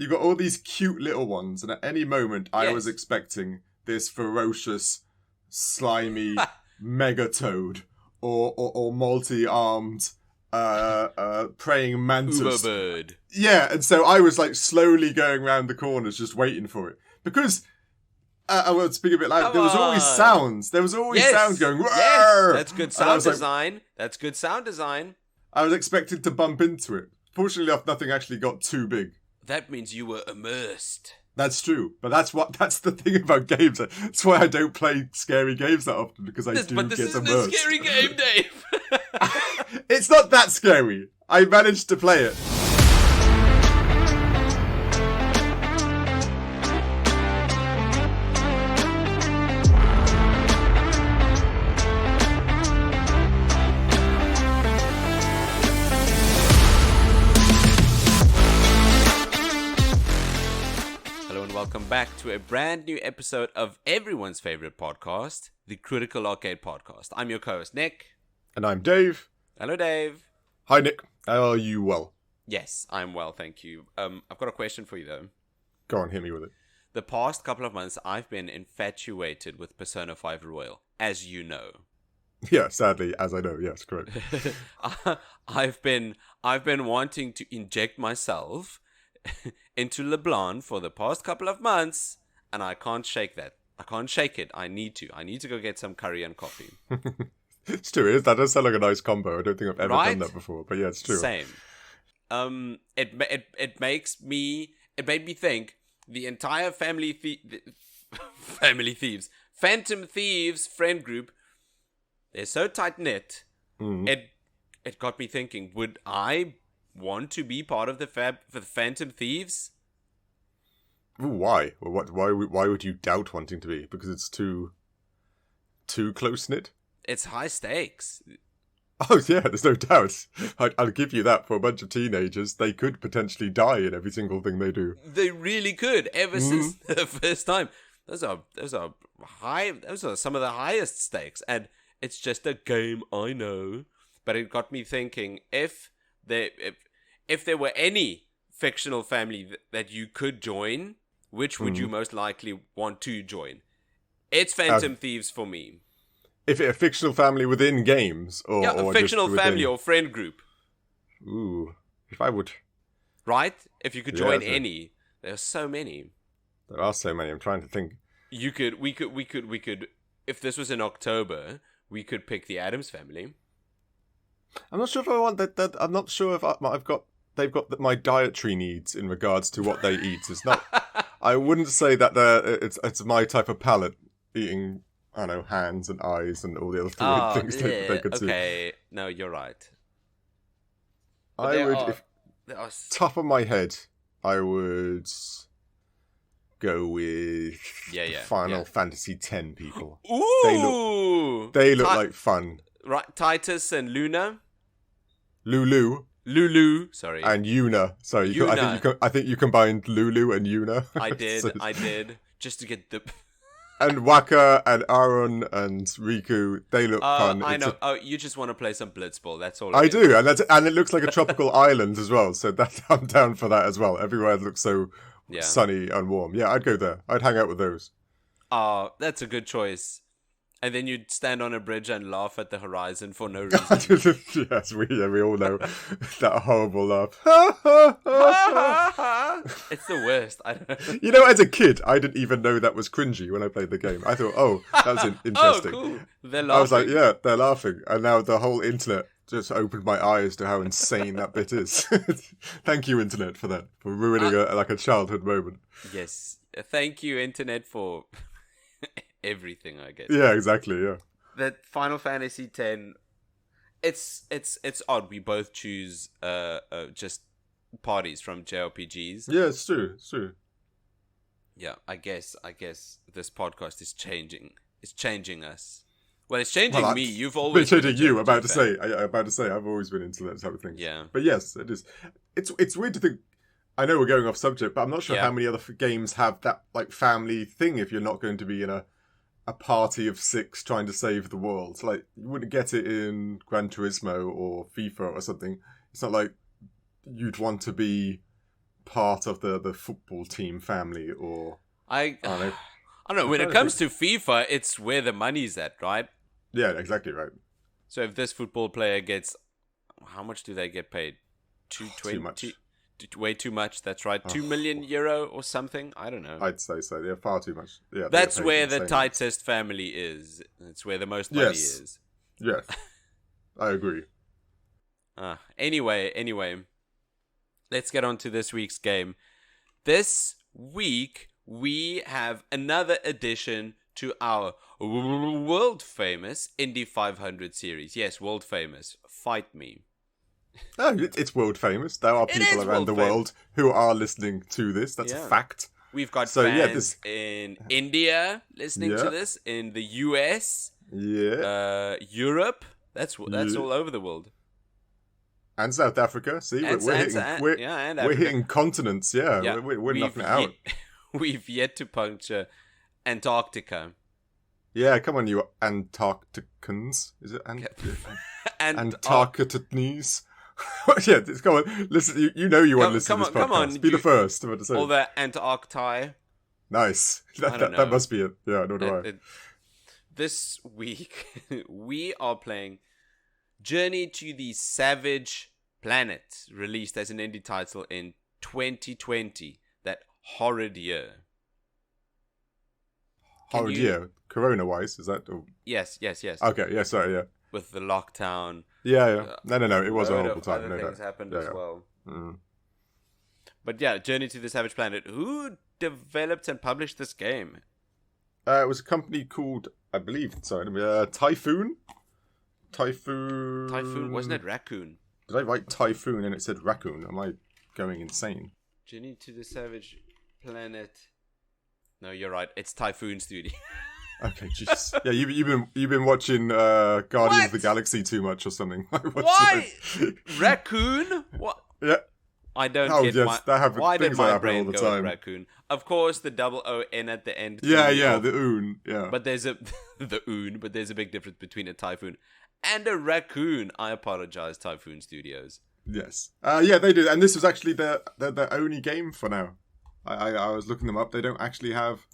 you got all these cute little ones, and at any moment I was expecting this ferocious, slimy mega toad or multi-armed praying mantis. Uberbird. Yeah, and so I was like slowly going around the corners just waiting for it. Because I will speak a bit loud. There was always sounds. There was always sounds going. Roar! Yes, that's good sound design. That's good sound design. I was expected to bump into it. Fortunately enough, nothing actually got too big. That means you were immersed. That's true, but that's the thing about games. That's why I don't play scary games that often, because I do get immersed. But this isn't a scary game, Dave. It's not that scary. I managed to play it. Welcome back to a brand new episode of everyone's favorite podcast, the Critical Arcade Podcast. I'm your co-host, Nick. And I'm Dave. Hello, Dave. Hi, Nick. How are you? Well? Yes, I'm well, thank you. I've got a question for you, though. Go on, hit me with it. The past couple of months, I've been infatuated with Persona 5 Royal, as you know. Yeah, sadly, as I know. Yes, correct. I've been wanting to inject myself into LeBlanc for the past couple of months, and I can't shake that. I can't shake it. I need to go get some curry and coffee. It's true. That does sound like a nice combo. I don't think I've ever done that before, but yeah, it's true. Same. It made me think the entire Phantom Thieves friend group, they're so tight knit. It got me thinking, would I want to be part of the Phantom Thieves? Ooh, why? Well, why would you doubt wanting to be? Because it's too close knit. It's high stakes. Oh yeah, there's no doubt. I'll give you that. For a bunch of teenagers, they could potentially die in every single thing they do. They really could. Ever since the first time, those are some of the highest stakes, and it's just a game, I know. But it got me thinking, if there were any fictional family that you could join, which would you most likely want to join? It's Phantom Thieves for me. If a fictional family within games, or a fictional family or friend group. Ooh, if I would, right? If you could join any, there are so many. There are so many. I'm trying to think. We could. If this was in October, we could pick the Addams Family. I'm not sure if I want that. I'm not sure if they've got my dietary needs in regards to what they eat. It's not. I wouldn't say that it's my type of palate eating. I don't know, hands and eyes and all the other things they could see. Okay, no, you're right. Top of my head, I would go with Final Fantasy X people. Ooh! They look like fun. Right, Titus and Luna. Lulu, sorry. And Yuna. Sorry, Yuna. I think you combined Lulu and Yuna. I did. Just to get the... And Waka and Aaron and Riku, they look fun. I know. You just want to play some Blitzball. That's all. I do, and it looks like a tropical island as well. So I'm down for that as well. Everywhere looks so sunny and warm. Yeah, I'd go there. I'd hang out with those. That's a good choice. And then you'd stand on a bridge and laugh at the horizon for no reason. Yes, we all know that horrible laugh. It's the worst. I don't know. You know, as a kid, I didn't even know that was cringy when I played the game. I thought, that was interesting. Oh, cool. They're laughing. I was like, yeah, they're laughing. And now the whole internet just opened my eyes to how insane that bit is. Thank you, internet, for that. For ruining a childhood moment. Yes. Thank you, internet, for... everything, I guess. Yeah, exactly. Yeah. That Final Fantasy X, it's odd. We both choose just parties from JRPGs. Yeah, it's true. Yeah, I guess this podcast is changing. It's changing us. Well, it's changing me. You've always been changing you. About to say, I've always been into that type of thing. Yeah. But yes, it is. It's weird to think. I know we're going off subject, but I'm not sure how many other games have that like family thing. If you're not going to be in a party of 6 trying to save the world, like you wouldn't get it in Gran Turismo or FIFA or something. It's not like you'd want to be part of the football team family, or I don't know. don't know. When it comes to FIFA, it's where the money's at, right? Yeah, exactly right. So if this football player gets, how much do they get paid? Too much. Way too much. That's right. 2 million euro or something. I don't know. I'd say so. They're far too much. Yeah, that's where the tightest family is. It's where the most money is. Yes, I agree. Anyway, let's get on to this week's game. This week, we have another addition to our world famous Indy 500 series. Yes, world famous. Fight me. Oh, it's world famous. There are people around the world who are listening to this. That's a fact. We've got fans in India listening to this, in the US, Europe. That's all over the world. And South Africa. See, we're hitting continents. Yeah. We're knocking it out. We've yet to puncture Antarctica. Yeah, come on, you Antarcticans. Is it Antarcticans? Yeah, come on. Listen, you know you want to listen to this podcast. Come on, be the first. All the Antarcti. Nice. That must be it. Yeah, nor do I. This week, we are playing Journey to the Savage Planet, released as an indie title in 2020. That horrid year. Horrid year? Corona-wise, is that? Yes. Okay, yeah, sorry, yeah. With the lockdown. Yeah. No, it was a horrible time. Other things happened as well. Mm. But yeah, Journey to the Savage Planet. Who developed and published this game? It was a company called, I believe, Typhoon? Typhoon? Wasn't it Raccoon? Did I write Typhoon and it said Raccoon? Am I going insane? Journey to the Savage Planet. No, you're right. It's Typhoon Studios. Okay, jeez. Yeah, you've been watching Guardians of the Galaxy too much or something. Why? Raccoon? What? Yeah. I don't get why did my brain go with Raccoon? Of course, the double O-N at the end. Yeah, the oon. Yeah. But there's a but there's a big difference between a typhoon and a raccoon. I apologize, Typhoon Studios. Yes. Yeah, they do. And this was actually their only game for now. I was looking them up. They don't actually have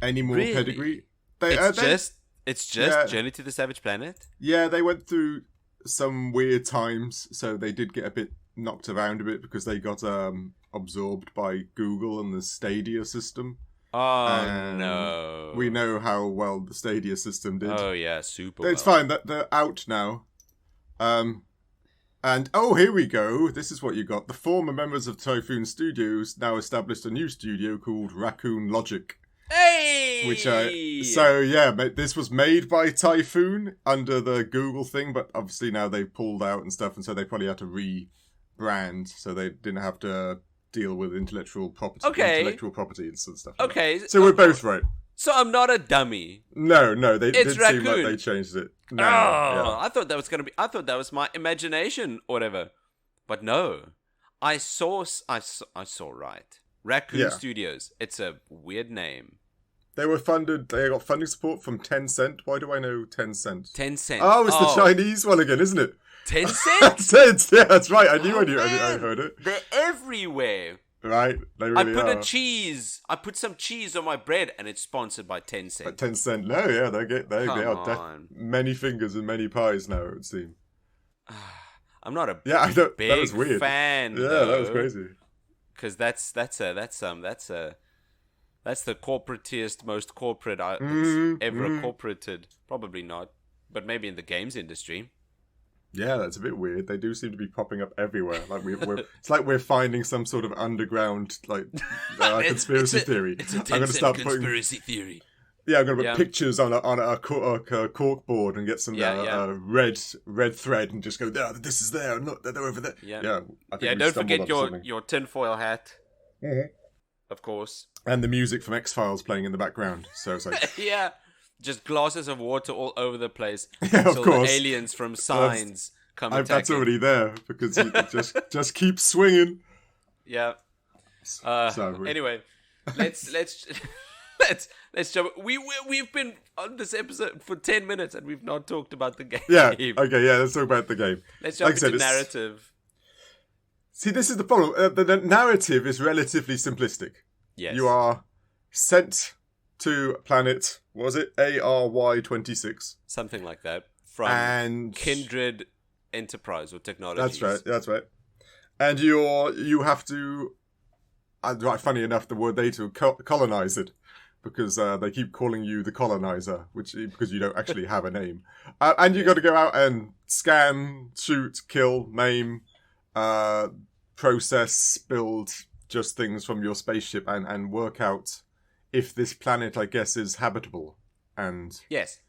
any more pedigree. It's just Journey to the Savage Planet? Yeah, they went through some weird times, so they did get a bit knocked around a bit because they got absorbed by Google and the Stadia system. Oh, no. We know how well the Stadia system did. Oh, yeah, super It's fine. They're out now. And, here we go. This is what you got. The former members of Typhoon Studios now established a new studio called Raccoon Logic. Hey! This was made by Typhoon under the Google thing, but obviously now they've pulled out and stuff, and so they probably had to rebrand, so they didn't have to deal with intellectual property and stuff. Okay. So we're both right. So I'm not a dummy. No, they did Raccoon. seem like they changed it. No, I thought that was I thought that was my imagination or whatever. But no. I saw right. Raccoon Studios. It's a weird name. They were funded. They got funding support from Tencent. Why do I know Tencent? Tencent. Oh, it's the Chinese one again, isn't it? Tencent? Tencent. Yeah, that's right. I heard it. They're everywhere. Right, they really are. I put some cheese on my bread, and it's sponsored by Tencent. But Tencent, no, yeah, they are many fingers and many pies now. It would seem. I'm not a big that was weird. fan. Yeah, though, that was crazy. Because that's the corporatiest, most corporate ever corporated. Probably not, but maybe in the games industry. Yeah, that's a bit weird. They do seem to be popping up everywhere. Like it's like we're finding some sort of underground conspiracy theory. It's a Tencent conspiracy theory. Yeah, I'm gonna put pictures on a cork board and get some red thread and just go, this is there. Look, they're over there. Yeah. Don't forget your tinfoil hat. Mm-hmm. Of course. And the music from X-Files playing in the background. So it's like yeah. Just glasses of water all over the place. Yeah, of course. The aliens from Signs come attacking. That's already there because you just keep swinging. Yeah. Anyway, let's jump. We've been on this episode for 10 minutes and we've not talked about the game. Yeah. Okay. Yeah. Let's talk about the game. Let's jump into narrative. See, this is the problem. The narrative is relatively simplistic. Yes. You are sent to planet, what was it? ARY-26. Something like that. From And Kindred Enterprise or Technologies. That's right. And you have to, right, funny enough, the word they to colonize it. Because they keep calling you the colonizer, because you don't actually have a name. And you got to go out and scan, shoot, kill, maim, process, build just things from your spaceship and work out if this planet, I guess, is habitable. And yes,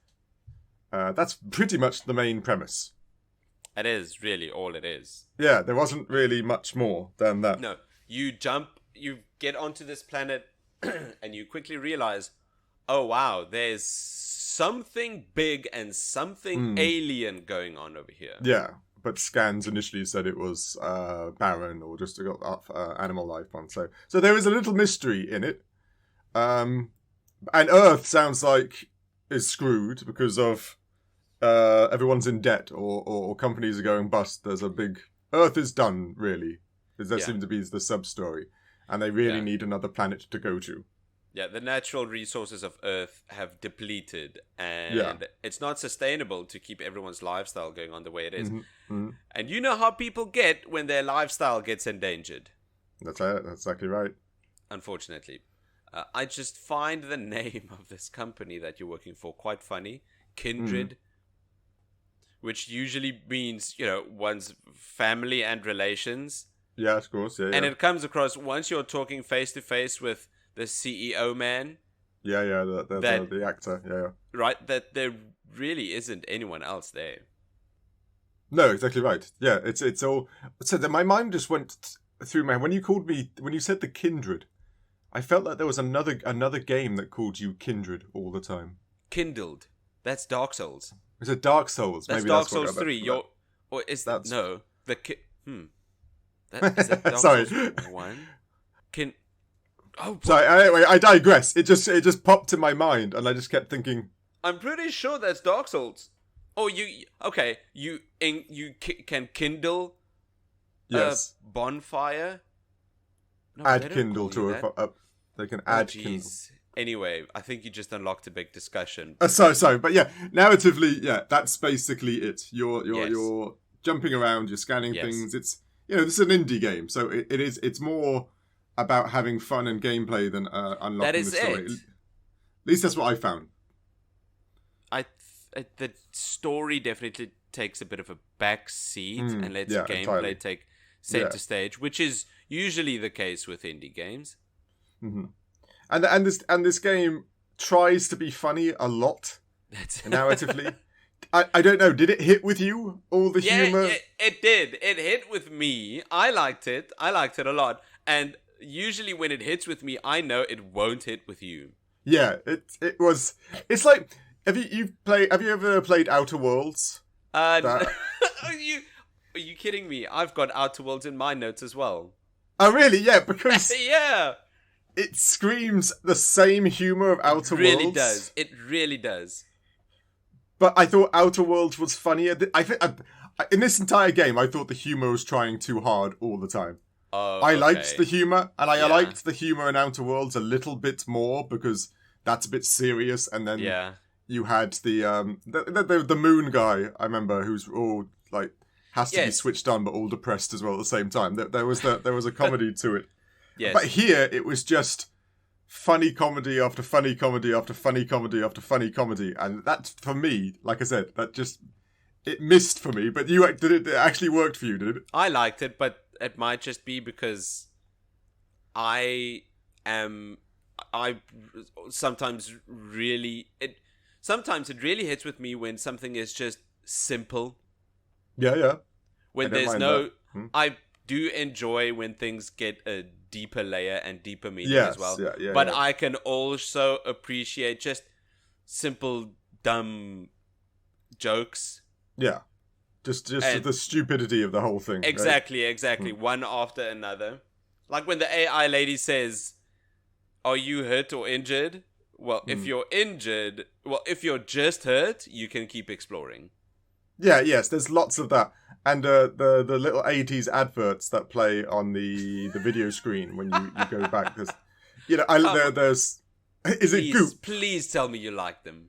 that's pretty much the main premise. It is really all it is. Yeah, there wasn't really much more than that. No, you get onto this planet, and you quickly realize, oh wow, there's something big and something alien going on over here. Yeah, but scans initially said it was barren or just got animal life on. So there is a little mystery in it. And Earth sounds like is screwed because of everyone's in debt or companies are going bust. There's a big Earth is done, really. That seems to be the sub-story. And they really need another planet to go to. Yeah, the natural resources of Earth have depleted, and it's not sustainable to keep everyone's lifestyle going on the way it is. Mm-hmm. And you know how people get when their lifestyle gets endangered. That's it. That's exactly right. Unfortunately. I just find the name of this company that you're working for quite funny. Kindred. Which usually means, one's family and relations. Yeah, of course. Yeah, and it comes across once you're talking face to face with the CEO man. Yeah, the actor. Yeah. Right, that there really isn't anyone else there. No, exactly right. Yeah, it's all. So my mind just went through my when you said the Kindred, I felt like there was another game that called you Kindred all the time. Kindled. That's Dark Souls. Is it Dark Souls? That's Maybe Dark that's Souls 3. Is that Dark Sorry. Souls 1? Sorry, anyway, I digress. It just popped in my mind, and I just kept thinking. I'm pretty sure that's Dark Souls. Oh, you can kindle a bonfire? No, add Kindle to a... They can add Kindle. Anyway, I think you just unlocked a big discussion. Sorry, but yeah, narratively, that's basically it. You're jumping around, you're scanning things. It's this is an indie game, so it's more about having fun and gameplay than unlocking the story. It. At least that's what I found. The story definitely takes a bit of a back seat and lets gameplay take center stage, which is usually the case with indie games. Mm-hmm. And this game tries to be funny a lot, narratively. I don't know. Did it hit with you? All the humor? Yeah, it did. It hit with me. I liked it. I liked it a lot. And usually when it hits with me, I know it won't hit with you. Yeah, it was. It's like have you ever played Outer Worlds? Are you kidding me? I've got Outer Worlds in my notes as well. Oh really? Yeah, because yeah. It screams the same humor of Outer Worlds. It really does. But I thought Outer Worlds was funnier. I think in this entire game, I thought the humor was trying too hard all the time. I liked the humor, and I liked the humor in Outer Worlds a little bit more because that's a bit serious. And then you had the moon guy. I remember who's all like has to be switched on, but all depressed as well at the same time. There was a comedy to it. Yes. But here, it was just funny comedy after funny comedy after funny comedy after funny comedy. And that, for me, like I said, it missed for me. But it actually worked for you, did it? I liked it, but it might just be because sometimes it really hits with me when something is just simple. Yeah. When there's no... I do enjoy when things get a deeper layer and deeper meaning as well. But I can also appreciate just simple, dumb jokes. Yeah. Just the stupidity of the whole thing. Exactly. One after another. Like when the AI lady says, "Are you hurt or injured?" Well, if you're injured, if you're just hurt, you can keep exploring. Yeah, yes, there's lots of that. And the little 80s adverts that play on the video screen when you go back. There's, there's... Is it Goop? Please tell me you like them.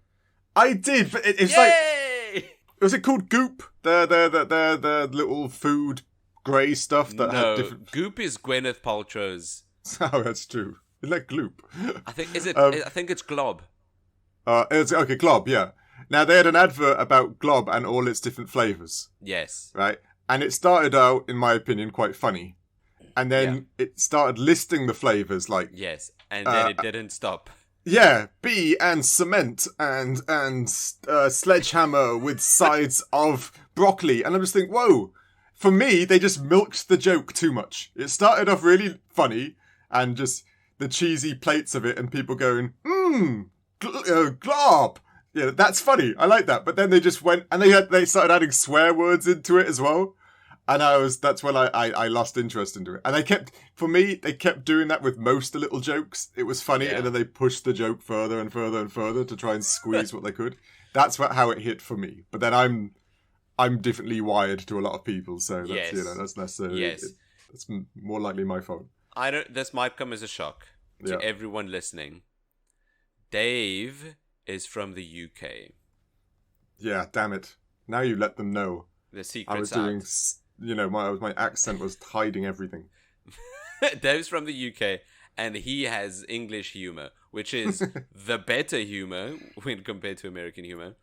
I did, but it's Yay! like... Was it called Goop? The little food grey stuff that had different... Goop is Gwyneth Paltrow's. Oh, that's true. Isn't that Gloop? I think I think it's Glob. It's okay, Glob, yeah. Now, they had an advert about Glob and all its different flavours. Yes. Right? And it started out, in my opinion, quite funny. And then it started listing the flavours, like... Yes, and then it didn't stop. Yeah, bee and cement and sledgehammer with sides of broccoli. And I'm just thinking, whoa. For me, they just milked the joke too much. It started off really funny and just the cheesy plates of it and people going, glob. Yeah, that's funny. I like that. But then they just went and they started adding swear words into it as well. And that's when I lost interest into it. And they kept doing that with most of the little jokes. It was funny, and then they pushed the joke further and further and further to try and squeeze what they could. That's how it hit for me. But then I'm differently wired to a lot of people, so that's that's necessarily it's more likely my fault. This might come as a shock to everyone listening. Dave is from the UK. Yeah, damn it. Now you let them know. The secret's I was doing, my accent was hiding everything. Dave's from the UK, and he has English humor, which is the better humor when compared to American humor.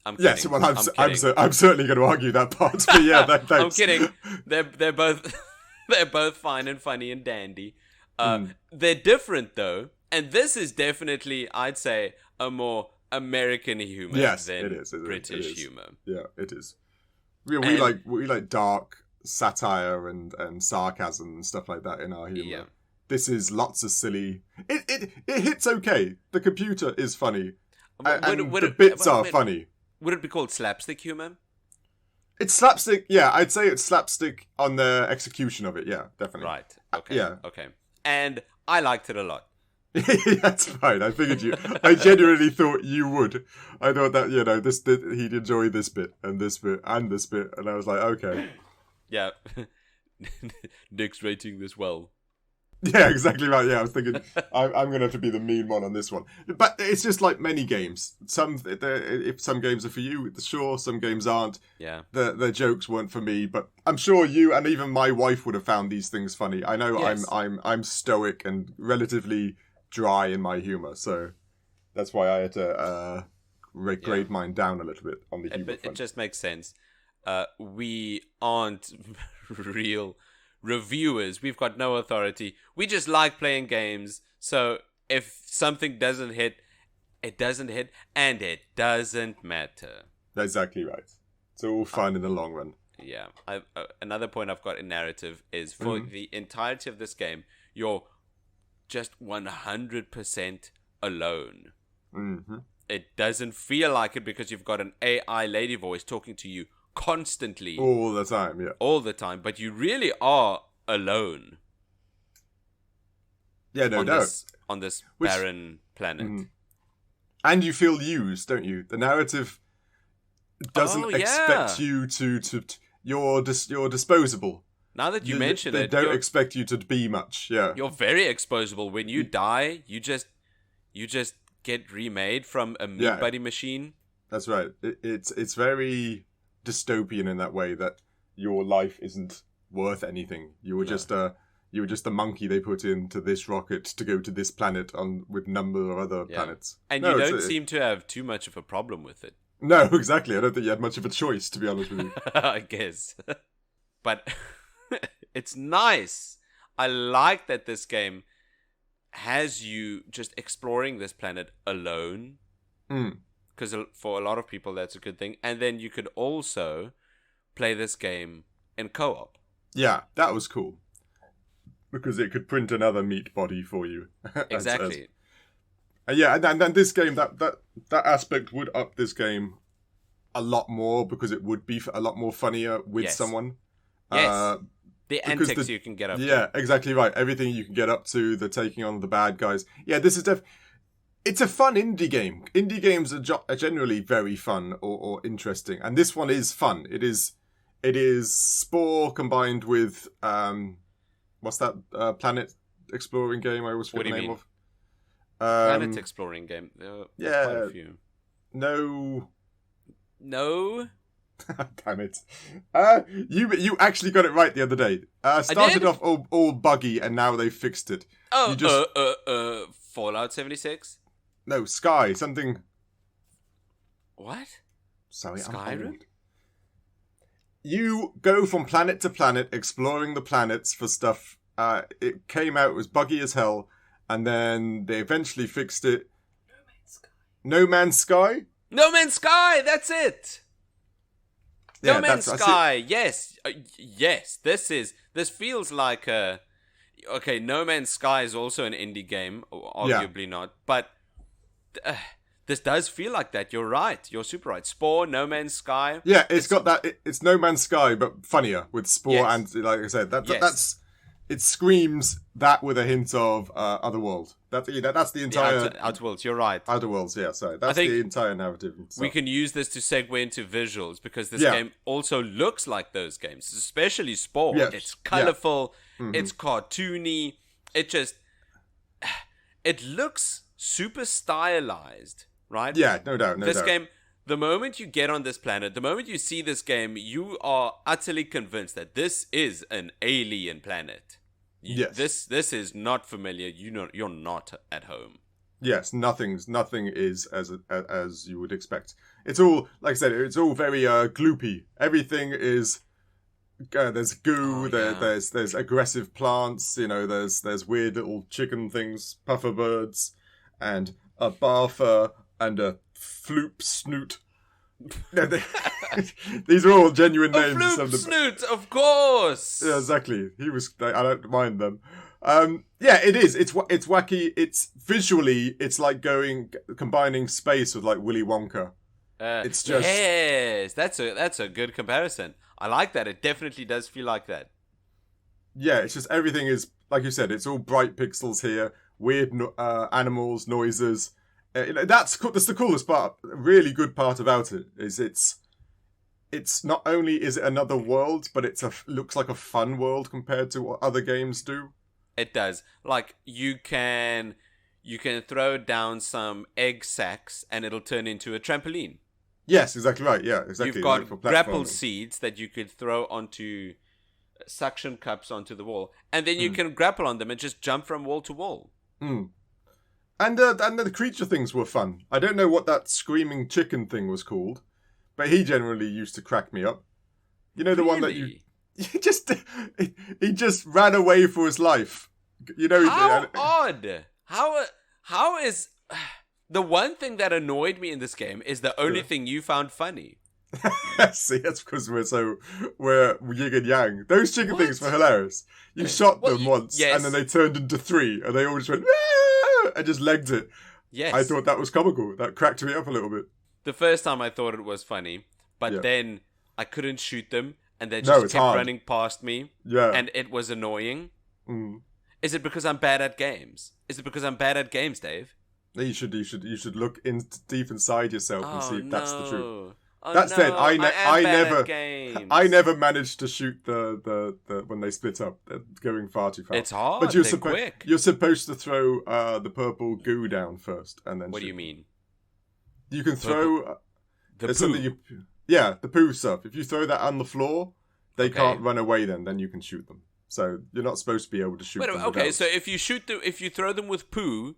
I'm kidding. Yes, well, I'm certainly going to argue that part, but yeah, thanks. I'm kidding. They're both fine and funny and dandy. They're different though, and this is definitely, I'd say, a more American humor than British humor. Yeah, it is. We like dark satire and sarcasm and stuff like that in our humor. Yeah. This is lots of silly. It hits okay. The computer is funny, and the bits are funny. Would it be called slapstick humor? It's slapstick. Yeah, I'd say it's slapstick on the execution of it. Yeah, definitely. Right. Okay. Yeah. Okay. And I liked it a lot. That's fine. I figured you. I genuinely thought you would. I thought that he'd enjoy this bit and this bit and this bit, and I was like, okay. Yeah. Nick's rating this well. Yeah, exactly right. Yeah, I was thinking I'm going to have to be the mean one on this one. But it's just like many games. If some games are for you, sure. Some games aren't. Yeah. The jokes weren't for me, but I'm sure you and even my wife would have found these things funny. I know. Yes. I'm stoic and relatively dry in my humor, so that's why I had to grade mine down a little bit on the humor front. It just makes sense. We aren't real reviewers. We've got no authority. We just like playing games. So if something doesn't hit, it doesn't hit, and it doesn't matter. Exactly right. It's all fun in the long run. Yeah. Another point I've got in narrative is for the entirety of this game, you're just 100% alone. Mm-hmm. It doesn't feel like it because you've got an AI lady voice talking to you constantly. All the time, yeah. All the time. But you really are alone. Yeah, no doubt. On this barren planet. Mm. And you feel used, don't you? The narrative doesn't expect you to you're disposable. Now that you mention it, they don't expect you to be much. Yeah, you're very exposable. When you die, you just get remade from a meat buddy machine. That's right. It's very dystopian in that way that your life isn't worth anything. You were just a monkey they put into this rocket to go to this planet with number of other planets. And you don't seem to have too much of a problem with it. No, exactly. I don't think you had much of a choice, to be honest with you. I guess, but. It's nice. I like that this game has you just exploring this planet alone. Because for a lot of people, that's a good thing. And then you could also play this game in co-op. Yeah, that was cool. Because it could print another meat body for you. Exactly. And then this game, that aspect would up this game a lot more because it would be a lot more funnier with someone. Yes. The antics you can get up to. Yeah, exactly right. Everything you can get up to, the taking on the bad guys. Yeah, this is It's a fun indie game. Indie games are generally very fun or interesting, and this one is fun. It is Spore combined with what's that planet exploring game? I always forget the name of. Planet exploring game. There's quite a few. No. Damn it! You actually got it right the other day. Started off all buggy, and now they fixed it. Oh, Fallout 76. No, Sky something. What? Sorry, Skyrim? I'm old. You go from planet to planet, exploring the planets for stuff. It came out, it was buggy as hell, and then they eventually fixed it. No Man's Sky? No Man's Sky, that's it! Yeah, No Man's Sky, yes. Yes, this feels like a... Okay, No Man's Sky is also an indie game, arguably not, but this does feel like that. You're right. You're super right. Spore, No Man's Sky. Yeah, it's got that. It's No Man's Sky, but funnier with Spore, Yes. and like I said, that's it screams that with a hint of Otherworld. That's the entire Outer Worlds. You're right. Outer Worlds. Yeah, sorry, that's the entire narrative. We can use this to segue into visuals because this game also looks like those games, especially Spore. Yes. It's colorful. It's cartoony. It looks super stylized, right? Yeah, no doubt. This game, the moment you get on this planet, the moment you see this game, you are utterly convinced that this is an alien planet. Yes. This is not familiar. You're not at home. Yes, nothing is as you would expect. It's all, like I said, it's all very gloopy. Everything is there's goo. There's aggressive plants. There's weird little chicken things, puffer birds, and a barfer and a floop snoot. These are all genuine names. A floop snoot, of course. Yeah, exactly. I don't mind them. Yeah, it is. It's wacky. It's visually, it's like combining space with like Willy Wonka. It's just yes. That's a good comparison. I like that. It definitely does feel like that. Yeah, it's just everything is like you said. It's all bright pixels here. Weird animals, noises. That's the coolest part. A really good part about it is it's not only is it another world, but looks like a fun world compared to what other games do. It does. Like you can throw down some egg sacs and it'll turn into a trampoline. Yes, exactly right. Yeah, exactly. You've got grapple seeds that you could throw onto suction cups onto the wall, and then you can grapple on them and just jump from wall to wall. And the creature things were fun. I don't know what that screaming chicken thing was called, but he generally used to crack me up. You know the one that he just ran away for his life. How odd. How is the one thing that annoyed me in this game is the only thing you found funny. See, that's because we're yin and yang. Those chicken things were hilarious. You shot them once, and then they turned into three, and they all just went and just legged it. Yes, I thought that was comical. That cracked me up a little bit. The first time I thought it was funny, but then I couldn't shoot them, and they just kept running past me. Yeah, and it was annoying. Is it because I'm bad at games? Dave? You should look deep inside yourself and see if that's the truth. Oh, that said, I never managed to shoot the when they split up. They're going far too fast. It's hard. But you're quick. You're supposed to throw the purple goo down first, and then. What do you mean? You can throw the poo. The poo stuff. If you throw that on the floor, they can't run away. Then you can shoot them. So you're not supposed to be able to shoot them. Okay, so if you throw them with poo,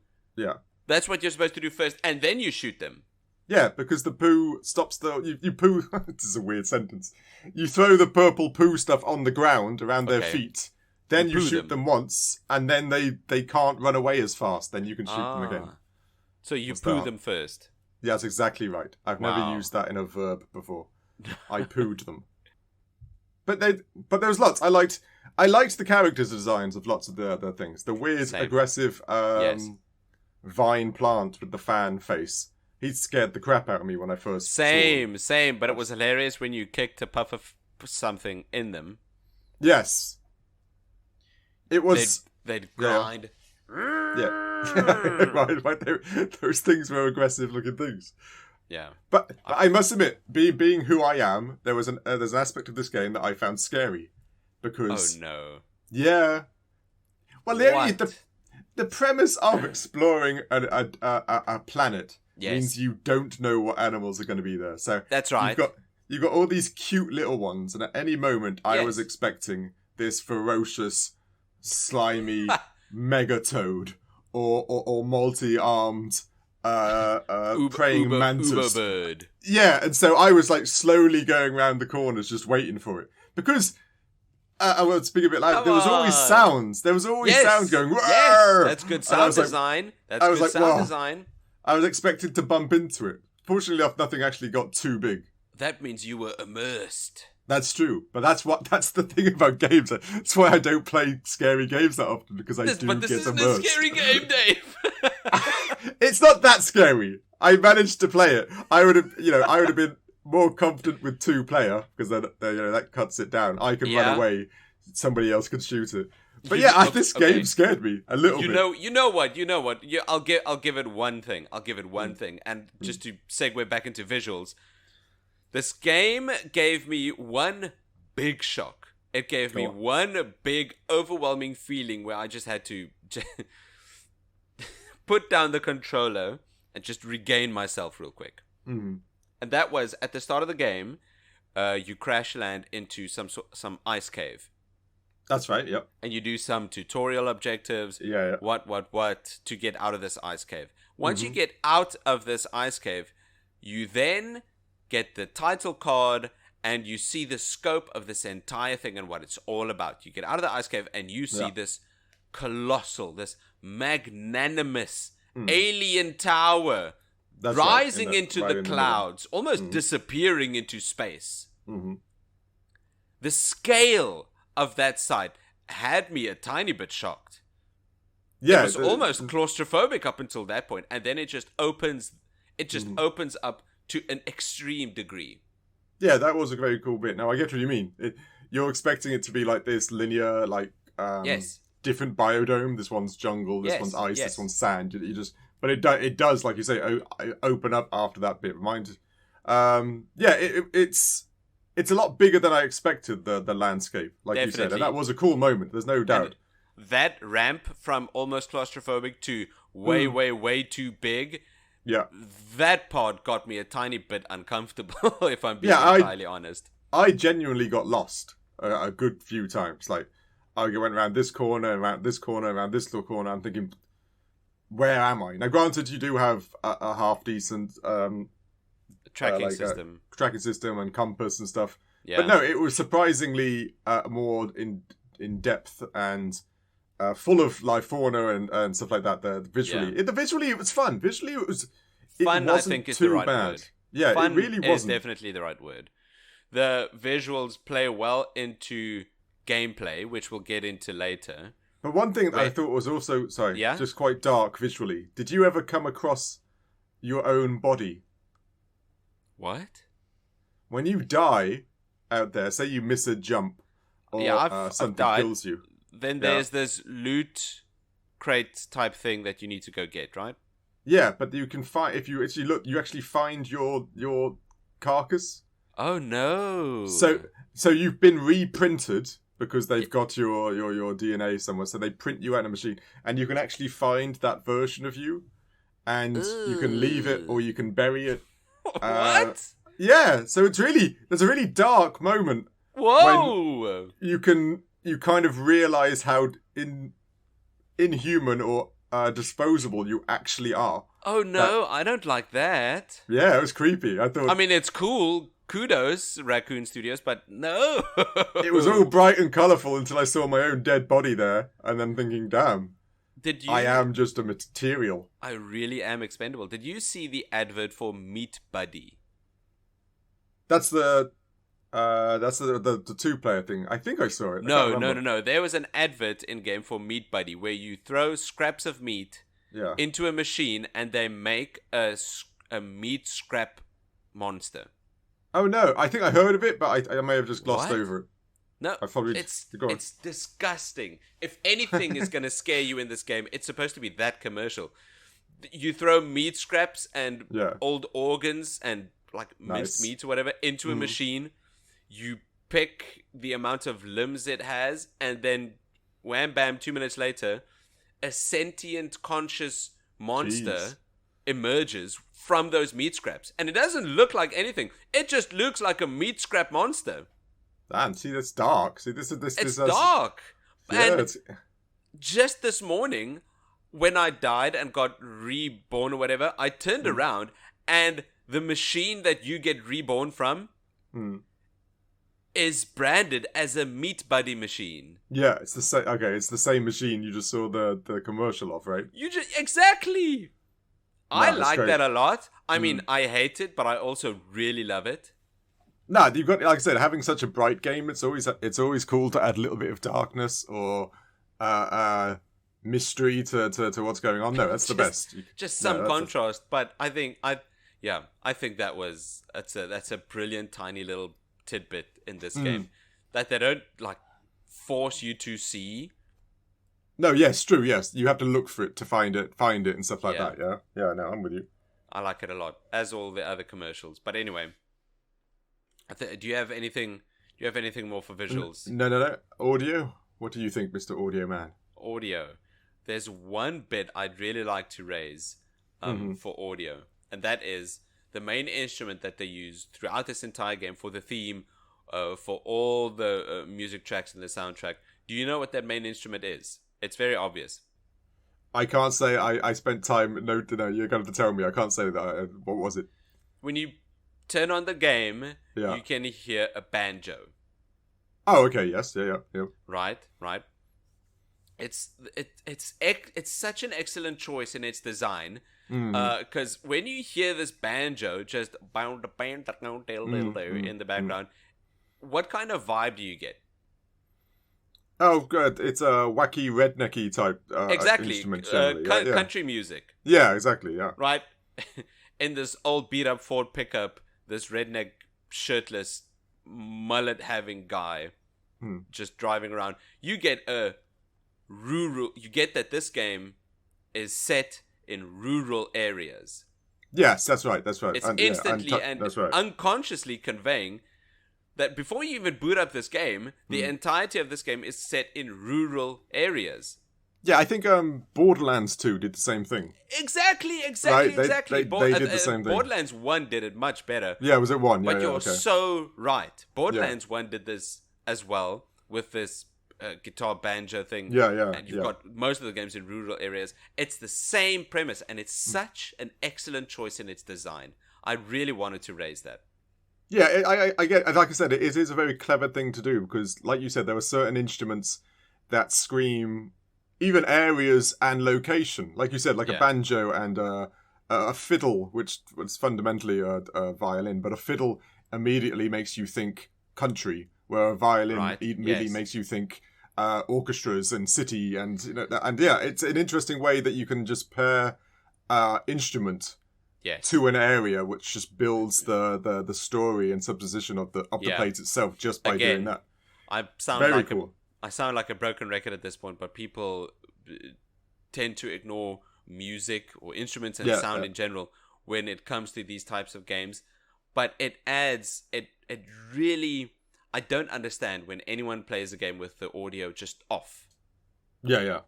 that's what you're supposed to do first, and then you shoot them. Yeah, because the poo stops you poo. This is a weird sentence. You throw the purple poo stuff on the ground around their feet. Then you shoot them once, and then they can't run away as fast. Then you can shoot them again. So you poo them first. Yeah, that's exactly right. I've never used that in a verb before. I pooed them. But there was lots. I liked the character designs of lots of the other things. The weird, aggressive vine plant with the fan face. He scared the crap out of me when I first saw him. Same. But it was hilarious when you kicked a puff of something in them. Yes. It was... They'd grind. Yeah. Those things were aggressive-looking things. Yeah. But I must admit, being who I am, there's an aspect of this game that I found scary. Because... Oh, no. Yeah. Well, the premise of exploring a planet means you don't know what animals are going to be there. So that's right. You've got all these cute little ones, and at any moment, I was expecting this ferocious, slimy megatoad or multi-armed praying mantis. Uber bird. Yeah, and so I was like slowly going around the corners, just waiting for it because. I will speak a bit loud. There was always sounds. There was always sounds going. Yes, that's good sound design. That's good sound design. I was expecting to bump into it. Fortunately enough, nothing actually got too big. That means you were immersed. That's true, but that's the thing about games. That's why I don't play scary games that often because I do get immersed. But this isn't a scary game, Dave. It's not that scary. I managed to play it. I would have been more confident with 2-player because then that cuts it down. I can run away. Somebody else can shoot it. But this game scared me a little bit. You know what? I'll give it one thing. And just to segue back into visuals, this game gave me one big shock. It gave me one big overwhelming feeling where I just had to put down the controller and just regain myself real quick. Mm-hmm. And that was at the start of the game. You crash land into some ice cave. That's right. Yep. And you do some tutorial objectives. Yeah. What to get out of this ice cave. Once you get out of this ice cave, you then get the title card and you see the scope of this entire thing and what it's all about. You get out of the ice cave and you see this colossal, this magnanimous alien tower. That's rising right, into the clouds, almost disappearing into space. Mm-hmm. The scale of that sight had me a tiny bit shocked. Yeah, it was almost claustrophobic up until that point, and then it just opens. It just opens up to an extreme degree. Yeah, that was a very cool bit. Now I get what you mean. You're expecting it to be like this linear, different biodome. This one's jungle. This one's ice. This one's sand. You just. But it does, like you say, open up after that bit. It's a lot bigger than I expected, the landscape, like you said. And that was a cool moment, there's no doubt. And that ramp from almost claustrophobic to way, way too big, that part got me a tiny bit uncomfortable, if I'm being entirely honest. I genuinely got lost a good few times. Like, I went around this corner, around this corner, around this little corner, I'm thinking... Where am I? Now, granted, you do have a half-decent tracking system and compass and stuff. Yeah. But no, it was surprisingly more in depth and full of life fauna and stuff like that. Visually, it was fun. Visually, it was fun. I think is the right word. Yeah, fun it really wasn't. Is definitely the right word. The visuals play well into gameplay, which we'll get into later. But one thing that I thought was also, just quite dark visually. Did you ever come across your own body? What? When you die out there, say you miss a jump or something kills you. Then there's this loot crate type thing that you need to go get, right? Yeah, but you can find, if you actually look, you actually find your carcass. Oh no. So you've been reprinted. Because they've got your DNA somewhere, so they print you out in a machine, and you can actually find that version of you, and you can leave it or you can bury it. What? Yeah, so there's a really dark moment. Whoa! When you kind of realize how inhuman or disposable you actually are. Oh no, I don't like that. Yeah, it was creepy. I mean, it's cool. Kudos, Raccoon Studios, but no. It was all bright and colourful until I saw my own dead body there, and then thinking, damn, I am just a material. I really am expendable. Did you see the advert for Meat Buddy? That's the 2-player thing. I think I saw it. No. There was an advert in game for Meat Buddy where you throw scraps of meat into a machine and they make a meat scrap monster. Oh no, I think I heard of it, but I may have just glossed over it. No, it's disgusting. If anything is going to scare you in this game, it's supposed to be that commercial. You throw meat scraps and old organs and like minced meat or whatever into a machine. You pick the amount of limbs it has, and then wham bam, 2 minutes later, a sentient conscious monster emerges from those meat scraps. And it doesn't look like anything. It just looks like a meat scrap monster. Damn, see, that's dark. See, this it's dark. Yeah, and just this morning, when I died and got reborn or whatever, I turned around and the machine that you get reborn from is branded as a Meat Buddy machine. Yeah, it's the same. Okay, it's the same machine you just saw the commercial of, right? Exactly. No, I like that a lot. I mean, I hate it, but I also really love it. Nah, you've got, like I said, having such a bright game, it's always cool to add a little bit of darkness or mystery to what's going on. No, that's the best. Just some contrast, but I think that's a brilliant tiny little tidbit in this game that they don't like force you to see. No, yes, true, yes. You have to look for it to find it and stuff like that, yeah? Yeah, no, I'm with you. I like it a lot, as all the other commercials. But anyway, do you have anything more for visuals? No. Audio? What do you think, Mr. Audio Man? Audio. There's one bit I'd really like to raise for audio, and that is the main instrument that they use throughout this entire game for the theme, for all the music tracks in the soundtrack. Do you know what that main instrument is? It's very obvious. I can't say I spent time... No, you're going to tell me. I can't say that. What was it? When you turn on the game, you can hear a banjo. Oh, okay, yes, yeah. Right. It's such an excellent choice in its design, because when you hear this banjo just in the background, what kind of vibe do you get? Oh, good. It's a wacky, rednecky type instrument. Country music. Yeah, exactly, yeah. Right? In this old beat-up Ford pickup, this redneck, shirtless, mullet-having guy just driving around. You get that this game is set in rural areas. Yes, that's right. It's instantly and unconsciously conveying that before you even boot up this game, the entirety of this game is set in rural areas. Yeah, I think Borderlands 2 did the same thing. Exactly. Right? They did the same thing. Borderlands 1 did it much better. Yeah, was it 1? Yeah, but you're so right. Borderlands 1 did this as well with this guitar banjo thing. Yeah. And you've got most of the games in rural areas. It's the same premise, and it's such an excellent choice in its design. I really wanted to raise that. Yeah, I get. Like I said, it is a very clever thing to do because, like you said, there were certain instruments that scream even areas and location. Like you said, like a banjo and a fiddle, which was fundamentally a violin, but a fiddle immediately makes you think country, where a violin immediately makes you think orchestras and city, and it's an interesting way that you can just pair instrument. Yes. To an area, which just builds the story and supposition of the place itself just by doing that. I sound like a broken record at this point, but people tend to ignore music or instruments and sound in general when it comes to these types of games. But it adds, it really, I don't understand when anyone plays a game with the audio just off. Yeah.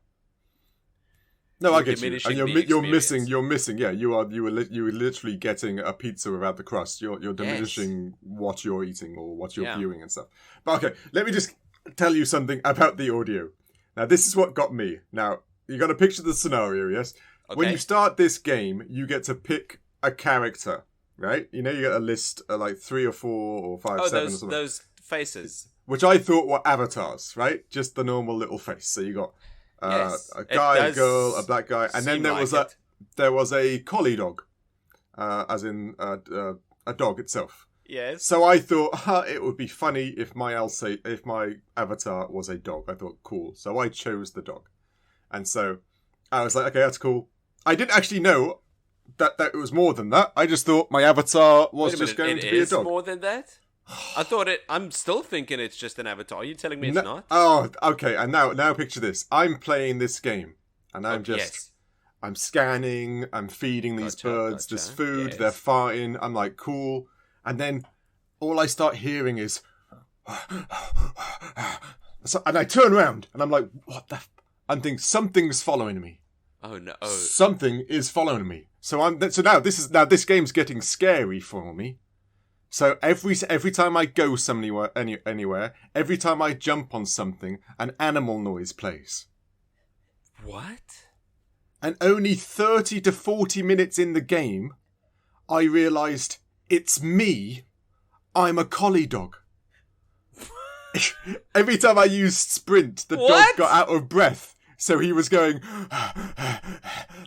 No, I get you. And you're missing. Yeah, you were literally getting a pizza without the crust. You're diminishing what you're eating or what you're viewing and stuff. But okay, let me just tell you something about the audio. Now, this is what got me. Now, you got to picture the scenario, yes? Okay. When you start this game, you get to pick a character, right? You get a list of like 3 or 4 or 5, 7 or something. Those faces. Which I thought were avatars, right? Just the normal little face. So you got a guy, a girl, a black guy, and then there was a collie dog, as in a dog itself. Yes. So I thought it would be funny if my avatar was a dog. I thought cool. So I chose the dog, and so I was like, okay, that's cool. I didn't actually know that it was more than that. I just thought my avatar was just going to be a dog. More than that? I'm still thinking it's just an avatar. Are you telling me it's not? Oh, okay. And now picture this. I'm playing this game, and I'm scanning, I'm feeding these birds this food, they're farting, I'm like, cool. And then all I start hearing is... and I turn around, and I'm like, what the... I'm thinking, something's following me. Oh, no. Something is following me. So now this game's getting scary for me. So every time I go anywhere, every time I jump on something, an animal noise plays. What? And only 30 to 40 minutes in the game, I realised it's me. I'm a collie dog. Every time I used sprint, the dog got out of breath. So he was going... Are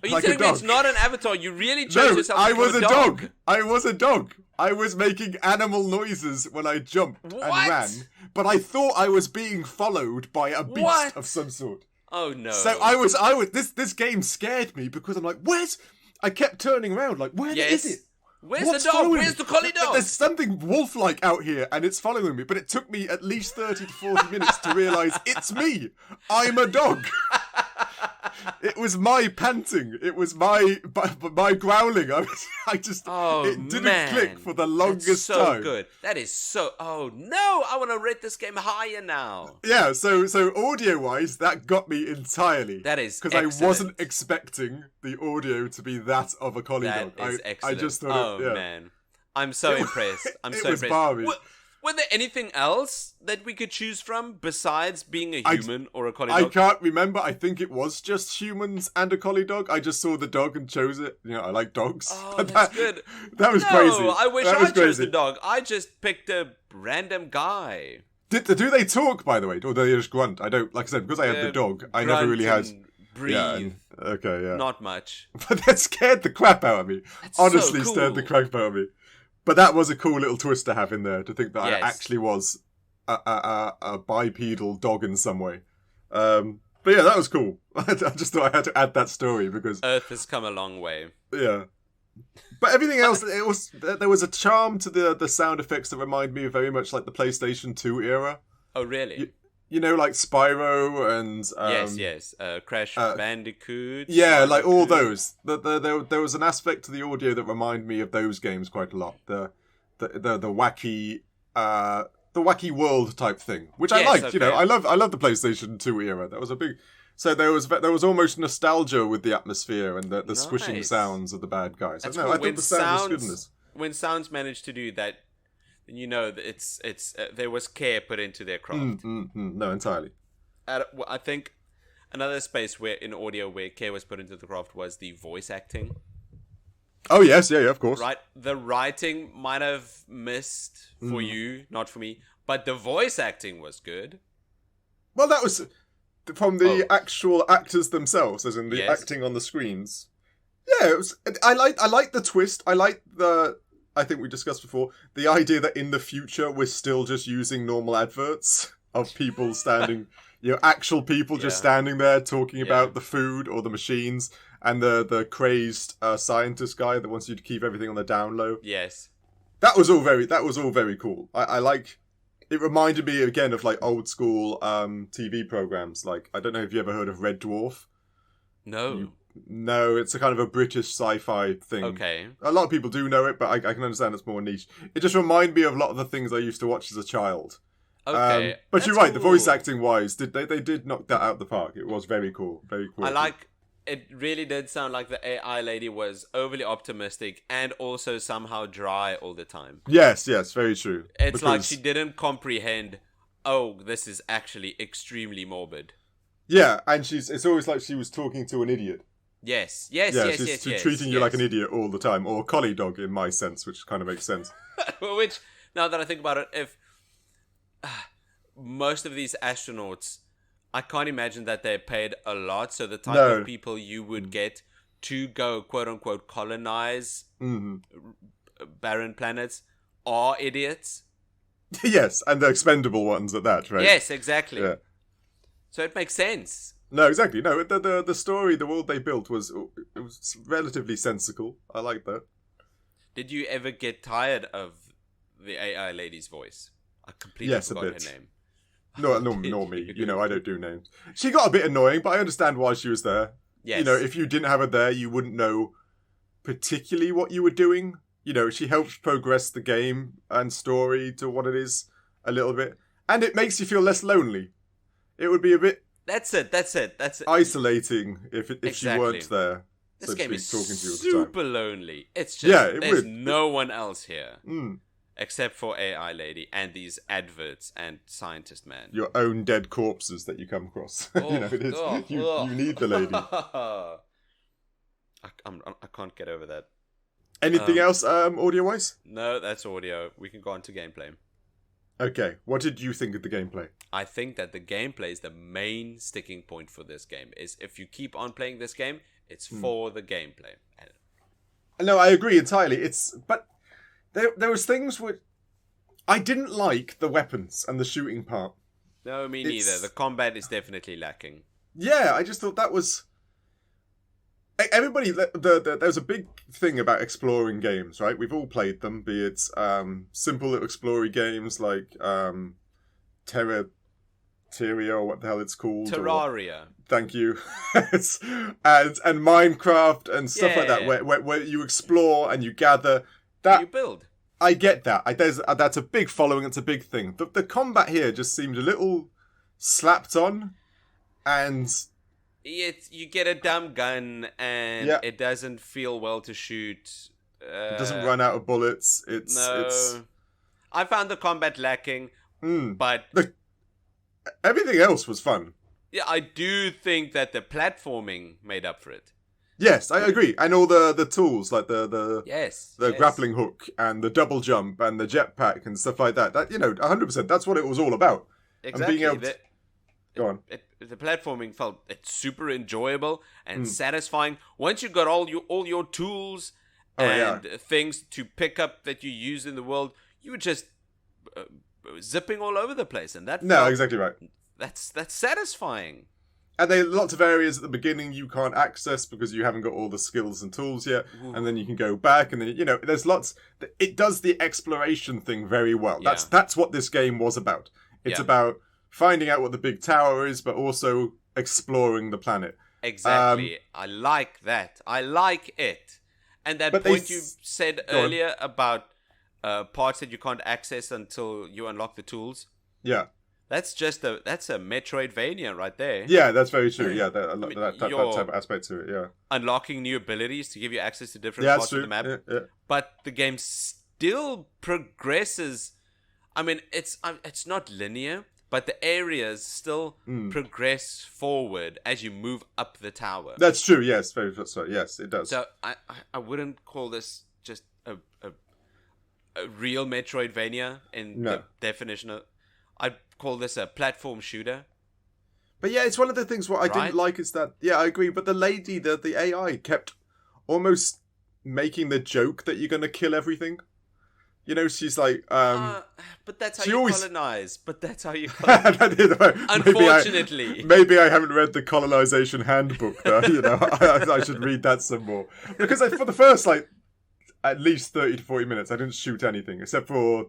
you telling me it's not an avatar? You really chose yourself to become a dog? I was a dog. I was making animal noises when I jumped and ran. But I thought I was being followed by a beast of some sort. Oh no. So this game scared me because I'm like, I kept turning around like, where is it? Where's the dog? Where's the collie dog? There's something wolf-like out here and it's following me, but it took me at least 30 to 40 minutes to realise it's me. I'm a dog. It was my panting. It was my growling. It didn't click for the longest time. So good. That is so... Oh, no! I want to rate this game higher now. Yeah, so audio-wise, that got me entirely. That is because I wasn't expecting the audio to be that of a collie dog. That is excellent. I just thought man. I'm so impressed. I'm so impressed. Balmy. Were there anything else that we could choose from besides being a human or a collie dog? I can't remember. I think it was just humans and a collie dog. I just saw the dog and chose it. You know, I like dogs. Oh, that's good. That was crazy. I wish I chose the dog. I just picked a random guy. Do they talk, by the way? Or do they just grunt? I don't, like I said, because I had the dog, I never really had... Breathe. Yeah. Not much. But that scared the crap out of me. That's Honestly, so cool. scared the crap out of me. But that was a cool little twist to have in there, to think that I actually was a bipedal dog in some way. But yeah, that was cool. I just thought I had to add that story because... Earth has come a long way. Yeah. But everything else, there was a charm to the sound effects that remind me very much like the PlayStation 2 era. Oh, really? You know, like Spyro and... Yes. Crash Bandicoot. Yeah, like all those. There was an aspect to the audio that reminded me of those games quite a lot. The wacky... the wacky world type thing, which I liked. Okay. You know, I love the PlayStation 2 era. That was a big... So there was almost nostalgia with the atmosphere and the squishing sounds of the bad guys. I thought the sound was good in this. When sounds managed to do that, you know that it's there was care put into their craft. No, entirely. I think another space where in audio where care was put into the craft was the voice acting. Oh yes, yeah, of course. Right, the writing might have missed for you, not for me, but the voice acting was good. Well, that was from the actual actors themselves, as in the acting on the screens. Yeah, it was. I like the twist. I like the. I think we discussed before the idea that in the future we're still just using normal adverts of people standing, actual people just standing there talking about the food or the machines, and the crazed scientist guy that wants you to keep everything on the down low. Yes, that was all very cool. I like. It reminded me again of like old school TV programs. Like, I don't know if you ever heard of Red Dwarf. No. No, it's a kind of a British sci-fi thing. Okay. A lot of people do know it, but I can understand it's more niche. It just reminded me of a lot of the things I used to watch as a child. Okay. But you're right, the voice acting wise, they did knock that out of the park. It was very cool. Very cool. It really did sound like the AI lady was overly optimistic and also somehow dry all the time. Yes, very true. It's like she didn't comprehend, this is actually extremely morbid. Yeah, and it's always like she was talking to an idiot. Yes. She's treating you like an idiot all the time, or a collie dog in my sense, which kind of makes sense. Which, now that I think about it, if most of these astronauts, I can't imagine that they're paid a lot, so the type of people you would get to go, quote-unquote, colonize barren planets are idiots. Yes, and the expendable ones at that, right? Yes, exactly. Yeah. So it makes sense. No, exactly. No, the story, the world they built was relatively sensical. I like that. Did you ever get tired of the AI lady's voice. I completely Yes, a forgot bit. her name. Nor me. I don't do names. She got a bit annoying, but I understand why she was there. Yes. If you didn't have her there, you wouldn't know particularly what you were doing. She helps progress the game and story to what it is a little bit. And it makes you feel less lonely. It would be a bit That's it. isolating if she Exactly. weren't there. This so to game speak, is talking to you all the time. super lonely. It's just Yeah, there's no one else here except for AI lady and these adverts and scientist man. Your own dead corpses that you come across. It is. You need the lady. I can't get over that. Anything else, audio-wise? No, that's audio. We can go on to gameplay. Okay, what did you think of the gameplay? I think that the gameplay is the main sticking point for this game. Is if you keep on playing this game, it's for the gameplay. No, I agree entirely. But there was things where I didn't like the weapons and the shooting part. No, me neither. The combat is definitely lacking. Yeah, I just thought that was... Everybody, there's a big thing about exploring games, right? We've all played them, be it simple little exploring games like Terraria, or what the hell it's called. Terraria. Thank you. and Minecraft and stuff like that, where you explore and you gather. That, you build. I get that. That's a big following, it's a big thing. The combat here just seemed a little slapped on, and... You get a dumb gun, and it doesn't feel well to shoot. It doesn't run out of bullets. I found the combat lacking, but... everything else was fun. Yeah, I do think that the platforming made up for it. Yes, I agree. And all the tools, like the grappling hook, and the double jump, and the jetpack, and stuff like that. That 100%, that's what it was all about. Exactly. And being able to... Go on. The platforming felt super enjoyable and satisfying. Once you got all your tools and things to pick up that you use in the world, you were just zipping all over the place, and exactly right. That's satisfying. And there are lots of areas at the beginning you can't access because you haven't got all the skills and tools yet, and then you can go back, and then there's lots. It does the exploration thing very well. Yeah. That's what this game was about. It's about finding out what the big tower is, but also exploring the planet. Exactly. I like that. I like it. And that point you said earlier about parts that you can't access until you unlock the tools. Yeah. That's a Metroidvania right there. Yeah, that's very true. Yeah, that type of aspect to it, yeah. Unlocking new abilities to give you access to different parts of the map. Yeah. But the game still progresses. I mean, it's not linear, but the areas still progress forward as you move up the tower. That's true, yes. Very so. Yes, it does. So I wouldn't call this just a real Metroidvania in the definition of... I'd call this a platform shooter. But yeah, it's one of the things what I didn't like is that... Yeah, I agree, but the lady, the AI, kept almost making the joke that you're going to kill everything. She's like... but that's how you colonize. Unfortunately. Maybe I haven't read the colonization handbook, though. I should read that some more. Because for the first, at least 30 to 40 minutes, I didn't shoot anything, except for,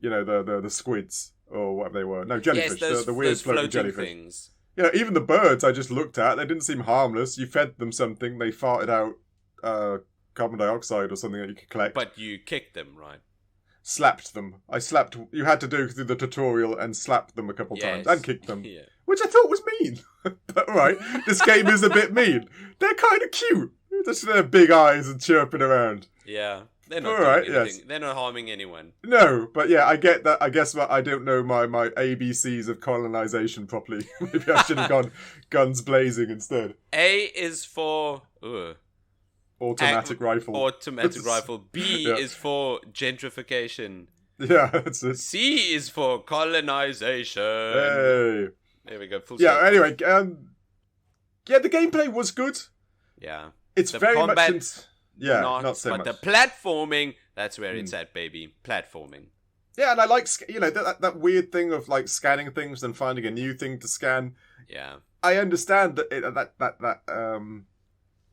the squids, or whatever they were. No, jellyfish. Yes, the weird those floating jellyfish. Things. Even the birds I just looked at, they didn't seem harmless. You fed them something, they farted out carbon dioxide or something that you could collect. But you kicked them, right? Slapped them. You had to do through the tutorial and slap them a couple times and kick them, which I thought was mean. But right, this game is a bit mean. They're kind of cute. Just their big eyes and chirping around. Yeah, they're not doing anything. Yes. They're not harming anyone. No, but yeah, I get that. I guess I don't know my ABCs of colonization properly. Maybe I should have gone guns blazing instead. A is for... Automatic rifle. Automatic rifle. B is for gentrification. Yeah, that's it. C is for colonization. Hey. There we go. Full stop. Anyway, the gameplay was good. Yeah. It's the very combat, much... not so much. But the platforming, that's where it's at, baby. Platforming. Yeah, and I like, that weird thing of, scanning things and finding a new thing to scan. Yeah. I understand that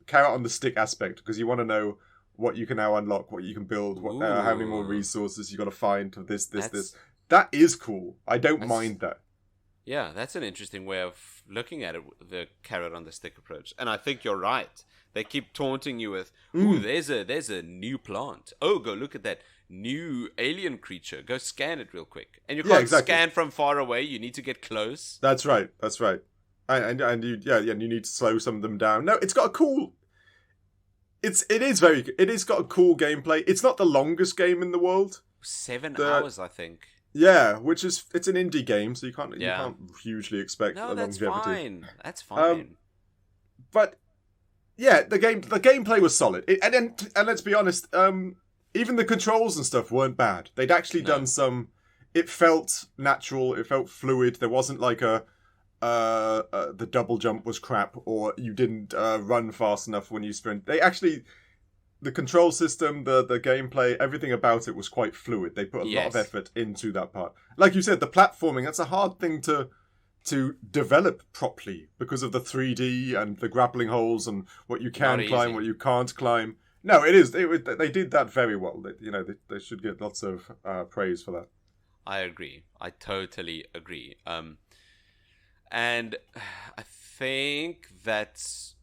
carrot on the stick aspect, because you want to know what you can now unlock, what you can build, how many more Ooh. resources you got to find, this. That's That is cool. I don't That's- mind that. Yeah, that's an interesting way of looking at it, the carrot on the stick approach. And I think you're right. They keep taunting you with, ooh, there's a new plant. Oh, go look at that new alien creature. Go scan it real quick. And you can't scan from far away. You need to get close. That's right. And you need to slow some of them down. No, it's got a cool. It is got a cool gameplay. It's not the longest game in the world. 7 hours, I think. Yeah, it's an indie game, so you can't hugely expect a longevity. That's fine. But yeah, the gameplay was solid. And let's be honest, even the controls and stuff weren't bad. They'd actually done some. It felt natural. It felt fluid. There wasn't like the double jump was crap, or you didn't run fast enough when you sprint. The control system, the gameplay, everything about it was quite fluid. They put a lot of effort into that part. Like you said, the platforming, that's a hard thing to develop properly because of the 3D and the grappling holes and what you can climb, what you can't climb. No, it is. They did that very well. They should get lots of praise for that. I agree. I totally agree. And I think that's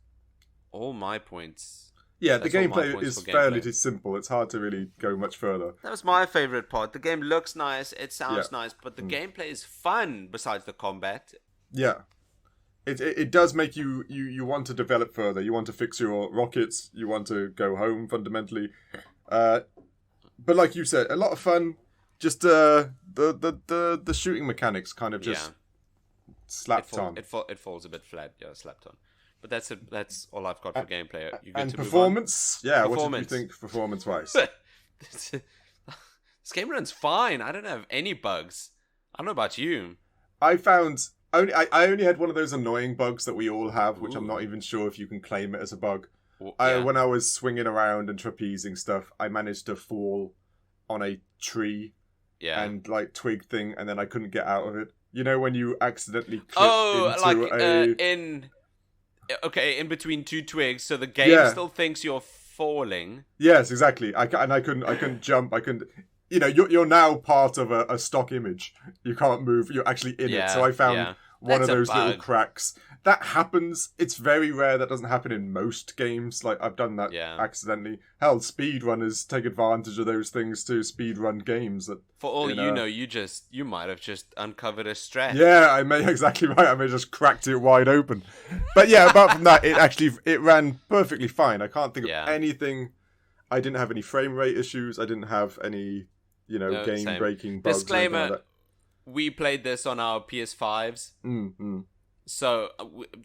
all my points. Yeah, the gameplay is fairly simple. It's hard to really go much further. That was my favorite part. The game looks nice, it sounds nice, but the gameplay is fun besides the combat. Yeah. It does make you want to develop further. You want to fix your rockets. You want to go home, fundamentally. But like you said, a lot of fun. Just the shooting mechanics kind of just slapped on. It falls a bit flat, slapped on. But that's all I've got for gameplay. And performance? Yeah, what did you think performance-wise? This game runs fine. I don't have any bugs. I don't know about you. I only had one of those annoying bugs that we all have, which I'm not even sure if you can claim it as a bug. When I was swinging around and trapezing stuff, I managed to fall on a tree and twig thing, and then I couldn't get out of it. You know when you accidentally clip into in between two twigs, so the game still thinks you're falling. Yes, exactly. I couldn't jump. I couldn't. You're now part of a stock image. You can't move. You're actually in it. So I found one of those little cracks. That happens. It's very rare. That doesn't happen in most games. Like, I've done that accidentally. Hell, speedrunners take advantage of those things to speedrun games. That, for all you might have just uncovered a strat. Yeah, I may exactly right. I may just cracked it wide open. But yeah, apart from that, it ran perfectly fine. I can't think of anything. I didn't have any frame rate issues. I didn't have any, game breaking bugs. Disclaimer: like we played this on our PS5s. So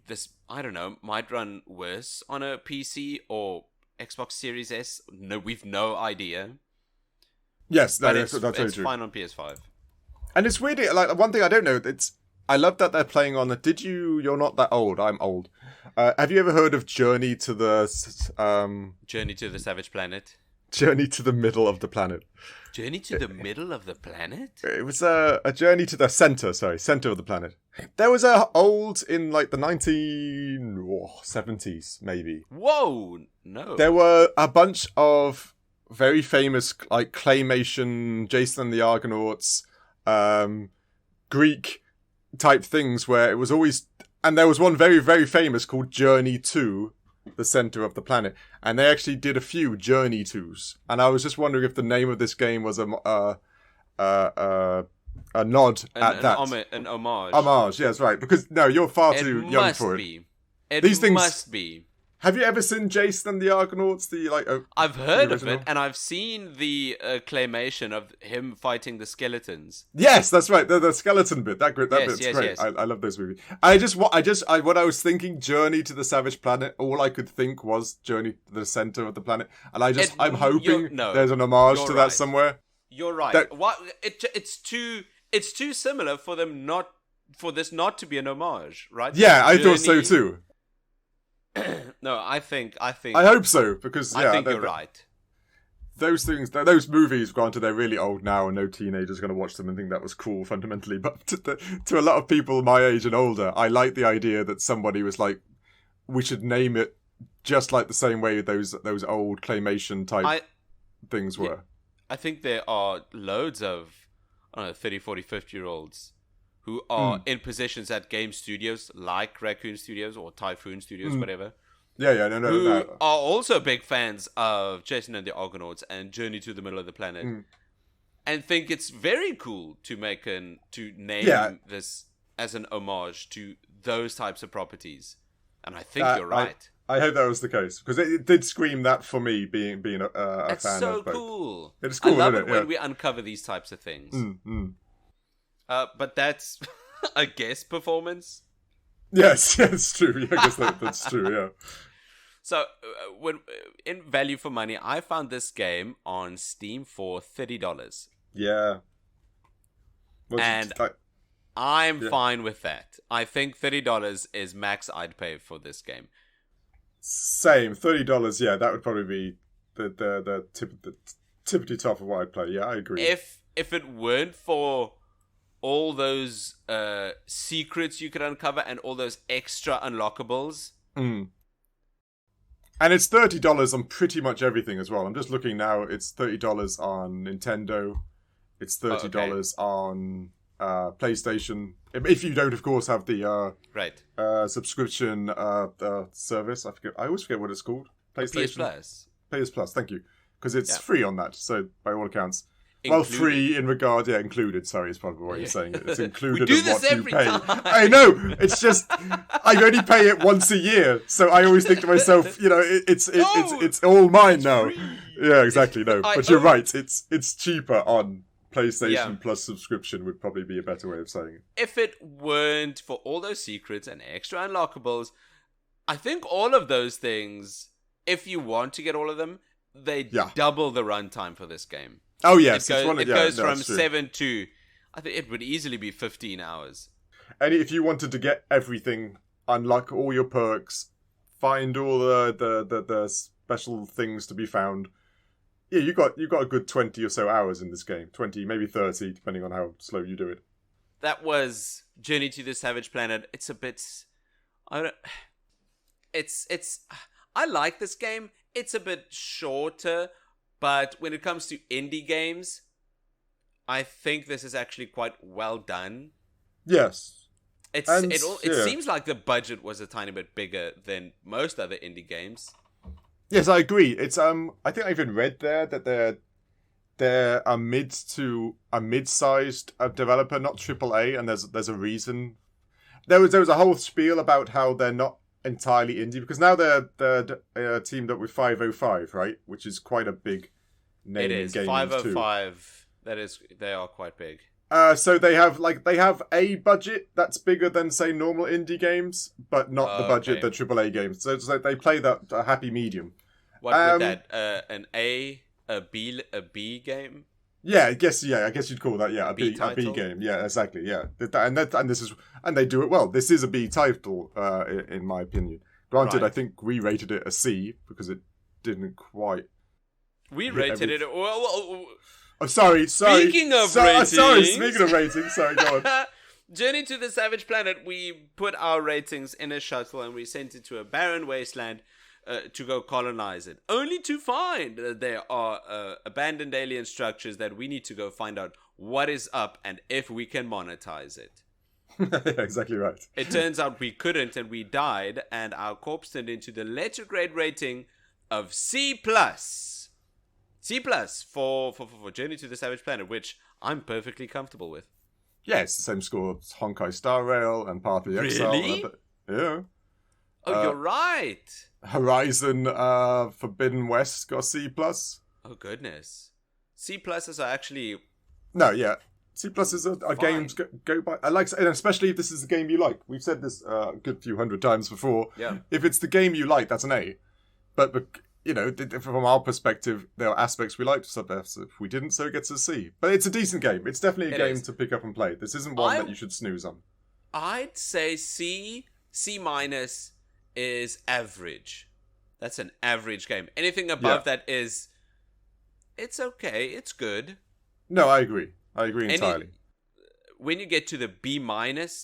this, I don't know, might run worse on a PC or Xbox Series S. No, we've no idea. Yes, that's true. Fine on PS5. And it's weird. Like, one thing I don't know. I love that they're playing on. You're not that old. I'm old. Have you ever heard of Journey to the Savage Planet? Journey to the middle of the planet. Journey to the middle of the planet? It was a journey to the center of the planet. There was a old, in like the 1970s, maybe. Whoa, no. There were a bunch of very famous, like, claymation, Jason and the Argonauts, Greek type things where it was always... And there was one very, very famous called Journey to the center of the planet, and they actually did a few Journey 2s, and I was just wondering if the name of this game was a nod at that. An homage. Homage, yes, right. Because no, you're far too young for it. These things must be. Have you ever seen Jason and the Argonauts? I've heard of it, and I've seen the claymation of him fighting the skeletons. Yes, that's right. The skeleton bit. That bit's great. Yes. I love those movies. What I was thinking, Journey to the Savage Planet. All I could think was Journey to the center of the planet, and I'm hoping there's an homage to that somewhere. You're right. It's too similar for this not to be an homage, right? Yeah, I thought so too. No, I think. I hope so, because I think you're right. Those those movies, granted, they're really old now, and no teenager's going to watch them and think that was cool fundamentally. But to a lot of people my age and older, I like the idea that somebody was like, we should name it just like the same way those old claymation type things were. I think there are loads of, I don't know, 30, 40, 50-year-olds who are in positions at game studios like Raccoon Studios or Typhoon Studios, whatever. Yeah, who are also big fans of Jason and the Argonauts and Journey to the Middle of the Planet, and think it's very cool to name this as an homage to those types of properties. And I think you're right. I hope that was the case, because it did scream that for me, being a fan. It's so cool. It's cool. I love it when we uncover these types of things. But that's a guest performance. Yes, it's true. I guess that's true. Yeah. So, when in value for money, I found this game on Steam for $30. Yeah. I'm fine with that. I think $30 is max I'd pay for this game. Same, $30. Yeah, that would probably be the tippity top of what I'd play. Yeah, I agree. If it weren't for all those secrets you could uncover and all those extra unlockables. And it's $30 on pretty much everything as well. I'm just looking now. It's $30 on Nintendo. It's $30 on PlayStation. If you don't, of course, have the subscription service. I always forget what it's called. PlayStation PS Plus. Thank you, because it's free on that. So by all accounts. Included. Well, free in regard, included. Sorry, is probably what you're saying. It's included in what you pay. I know. It's just I only pay it once a year, so I always think to myself, it's all mine now. Yeah, exactly. No, but you're right. It's cheaper on PlayStation Plus subscription would probably be a better way of saying it. If it weren't for all those secrets and extra unlockables, I think all of those things, if you want to get all of them, they double the runtime for this game. Oh, yes. It goes from 7 to, I think it would easily be 15 hours. And if you wanted to get everything, unlock all your perks, find all the special things to be found, you got a good 20 or so hours in this game. 20, maybe 30, depending on how slow you do it. That was Journey to the Savage Planet. It's a bit... I like this game. It's a bit shorter. But when it comes to indie games, I think this is actually quite well done. Yes. It seems like the budget was a tiny bit bigger than most other indie games. Yes, I agree. It's I think I even read there that they're a mid-sized developer, not AAA, and there's a reason. There was a whole spiel about how they're not entirely indie, because now they're teamed up with 505, right? Which is quite a big name. It is 505. That is, they are quite big. So they have a budget that's bigger than, say, normal indie games, but not the budget that AAA games. So it's like they play that happy medium. What would that an A B game? Yeah, I guess you'd call that a B game. Yeah, exactly. Yeah, and they do it well. This is a B title, in my opinion. Granted, right. I think we rated it a C because it didn't quite. We rated it. Well, oh, sorry. Speaking of ratings, sorry, go on. Journey to the Savage Planet. We put our ratings in a shuttle and we sent it to a barren wasteland. To go colonize it, only to find that there are abandoned alien structures that we need to go find out what is up and if we can monetize it. Yeah, exactly right. It turns out we couldn't, and we died, and our corpse turned into the letter grade rating of C+. C+ for Journey to the Savage Planet, which I'm perfectly comfortable with. Yeah, it's the same score as Honkai Star Rail and Path of the Exile. Really? Yeah. Oh, you're right. Horizon Forbidden West got C+. Oh, goodness. C+ is actually... No, yeah. C+ is a games go by. I like, and especially if this is the game you like. We've said this a good few hundred times before. Yeah. If it's the game you like, that's an A. But from our perspective, there are aspects we liked, some Fs if we didn't, so it gets a C. But it's a decent game. It's definitely a game to pick up and play. This isn't one that you should snooze on. I'd say C- is average. That's an average game. Anything above that is... It's okay. It's good. No, I agree. I agree entirely. When you get to the B-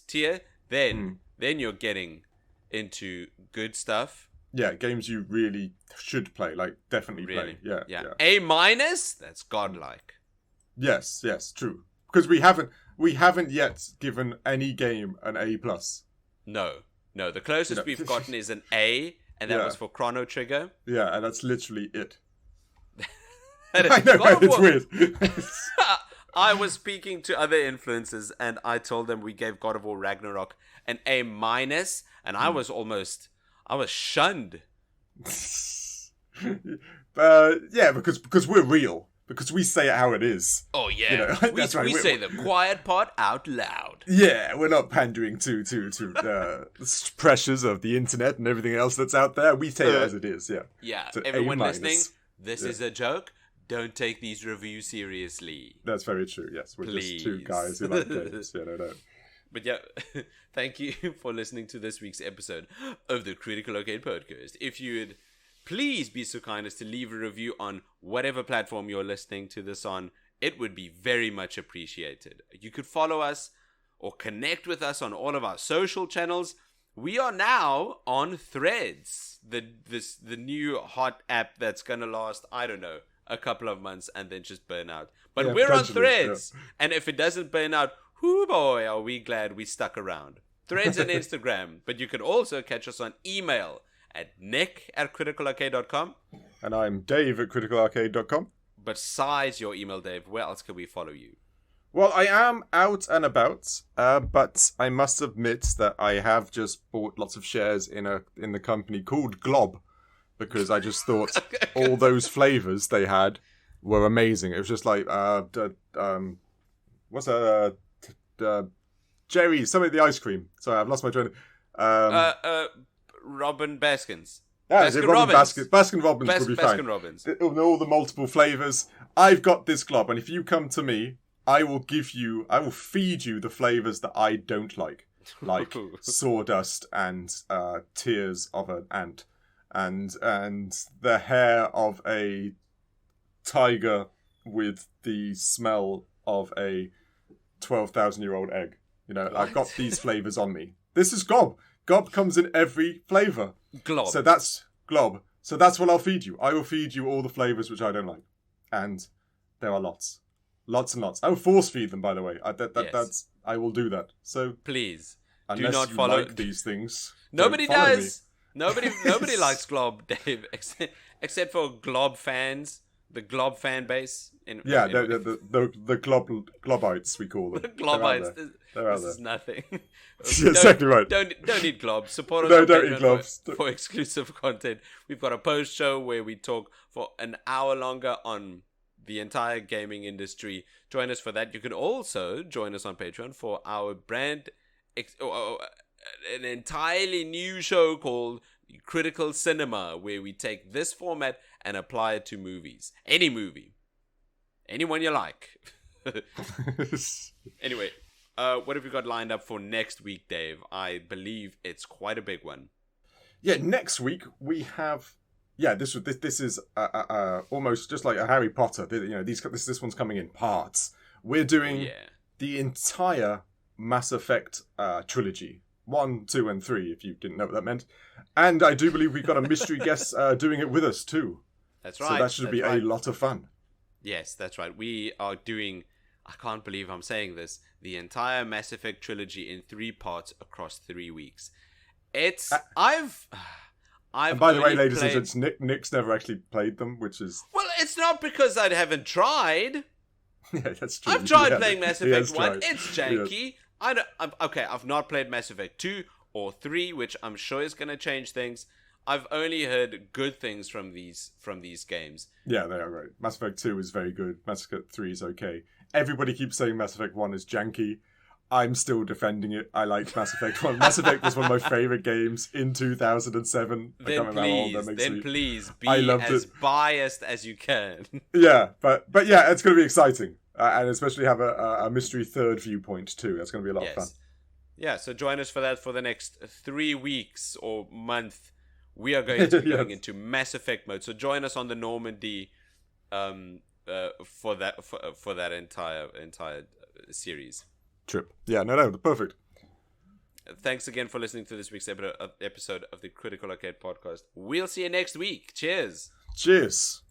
tier, then you're getting into good stuff. Yeah, games you really should play, like definitely Really? play. Yeah, Yeah. yeah. A-? That's godlike. Yes, true. Because we haven't yet given any game an A plus. No. The closest we've gotten is an A, and that Yeah. was for Chrono Trigger. Yeah, and that's literally it. And I know, God of it's War- weird. I was speaking to other influencers, and I told them we gave God of War Ragnarok an A-, and I was shunned. Yeah, because we're real. Because we say it how it is. Oh yeah, You know, we say the quiet part out loud. Yeah, we're not pandering to the pressures of the internet and everything else that's out there. We say it as it is. Yeah. Yeah, So everyone A-. listening, this is a joke. Don't take these reviews seriously. That's very true. Yes, we're just two guys who like games. Yeah, no. But yeah, thank you for listening to this week's episode of the Critical Arcade Podcast. If you'd please be so kind as to leave a review on whatever platform you're listening to this on, it would be very much appreciated. You could follow us or connect with us on all of our social channels. We are now on Threads, the new hot app that's gonna last, I don't know, a couple of months and then just burn out. But Yeah, we're on potentially, Threads, and if it doesn't burn out, whoo boy, are we glad we stuck around. Threads and Instagram, but you can also catch us on email at nick@criticalarcade.com. And I'm Dave at criticalarcade.com. Besides your email, Dave, where else can we follow you? Well, I am out and about, but I must admit that I have just bought lots of shares in the company called Glob, because I just thought all those flavors they had were amazing. It was just like what's that? Jerry, some of the ice cream. Sorry, I've lost my train. Robin Baskins. Baskin Robbins. Baskin Robbins would be fine. Baskin Robbins. All the multiple flavors. I've got this Glob, and if you come to me, I will feed you the flavors that I don't like sawdust and tears of an ant, and the hair of a tiger with the smell of a 12,000-year-old egg. You know, I've got these flavors on me. This is Glob. Glob comes in every flavor. Glob. So that's Glob. So that's what I'll feed you. I will feed you all the flavors which I don't like, and there are lots and lots. I will force feed them, by the way. That's I will do that. So please unless do not you follow like these things. Nobody don't follow does. Nobody likes Glob, Dave, except for Glob fans, the Glob fan base. The Globites we call them. Globites. They're out This there. is nothing. You're exactly right. Don't eat Glob. Support us No, on don't eat Patreon Globs. for exclusive content. We've got a post show where we talk for an hour longer on the entire gaming industry. Join us for that. You can also join us on Patreon for our an entirely new show called Critical Cinema, where we take this format and apply it to movies. Any movie. Anyone you like. Anyway, what have we got lined up for next week, Dave? I believe it's quite a big one. Yeah, next week we have. Yeah, this is almost just like a Harry Potter. You know, this one's coming in parts. We're doing the entire Mass Effect trilogy, 1, 2, and 3. If you didn't know what that meant, and I do believe we've got a mystery guest doing it with us too. That's right. So that should be a lot of fun. Yes, that's right. We are doing. I can't believe I'm saying this. The entire Mass Effect trilogy in 3 parts across 3 weeks. It's I've and by the way, ladies and gents, Nick's never actually played them, which is... Well, it's not because I haven't tried. Yeah, that's true. I've tried playing Mass Effect 1. Tried. It's janky. Yes. I've not played Mass Effect 2 or 3, which I'm sure is going to change things. I've only heard good things from these games. Yeah, they are great. Mass Effect 2 is very good. Mass Effect 3 is okay. Everybody keeps saying Mass Effect 1 is janky. I'm still defending it. I liked Mass Effect 1. Mass Effect was one of my favourite games in 2007. Please be as biased as you can. Yeah, but yeah, it's going to be exciting. And especially have a mystery third viewpoint too. That's going to be a lot of fun. Yeah, so join us for that for the next 3 weeks or month. We are going to be going into Mass Effect mode. So join us on the Normandy for that entire series. Trip. Yeah, no, perfect. thanks again for listening to this week's episode of the Critical Arcade Podcast. We'll see you next week. Cheers. Cheers.